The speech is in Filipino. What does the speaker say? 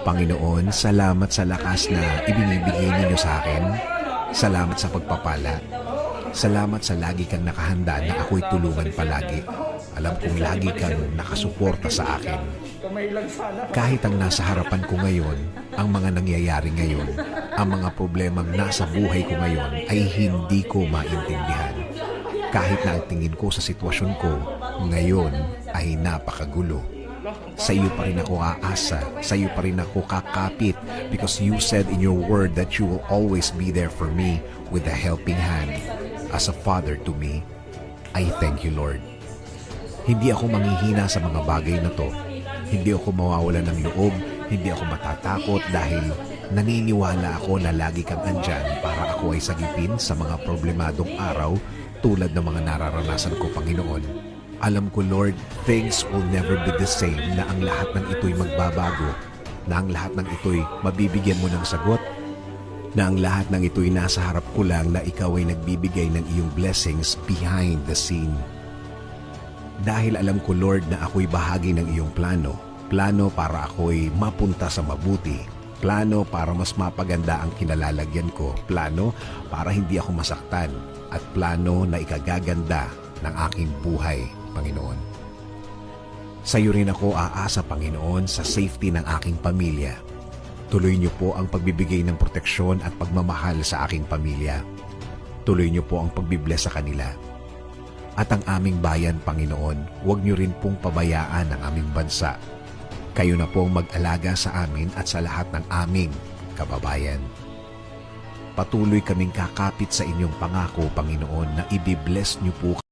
Panginoon, salamat sa lakas na ibinibigay ninyo sa akin. Salamat sa pagpapala. Salamat sa lagi kang nakahanda na ako'y tulungan palagi. Alam kong lagi kang nakasuporta sa akin. Kahit ang nasa harapan ko ngayon, ang mga nangyayari ngayon, ang mga problemang nasa buhay ko ngayon ay hindi ko maintindihan. Kahit na ang tingin ko sa sitwasyon ko ngayon ay napakagulo. Sa iyo pa rin ako aasa, sa iyo pa rin ako kakapit because you said in your word that you will always be there for me with a helping hand. As a father to me, I thank you, Lord. Hindi ako manghihina sa mga bagay na to. Hindi ako mawawala ng loob, hindi ako matatakot dahil naniniwala ako na lagi kang andyan para ako ay sagipin sa mga problemadong araw tulad ng mga nararanasan ko, Panginoon. Alam ko, Lord, things will never be the same, na ang lahat ng ito'y magbabago, na ang lahat ng ito'y mabibigyan mo ng sagot, na ang lahat ng ito'y nasa harap ko lang na ikaw ay nagbibigay ng iyong blessings behind the scene. Dahil alam ko, Lord, na ako'y bahagi ng iyong plano. Plano para ako'y mapunta sa mabuti. Plano para mas mapaganda ang kinalalagyan ko. Plano para hindi ako masaktan. At plano na ikagaganda ng aking buhay, Panginoon. Sa iyo rin ako aasa, Panginoon, sa safety ng aking pamilya. Tuloy niyo po ang pagbibigay ng proteksyon at pagmamahal sa aking pamilya. Tuloy niyo po ang pagbibless sa kanila. At ang aming bayan, Panginoon, huwag niyo rin pong pabayaan ang aming bansa. Kayo na pong mag-alaga sa amin at sa lahat ng aming kababayan. Patuloy kaming kakapit sa inyong pangako, Panginoon, na ibibless niyo po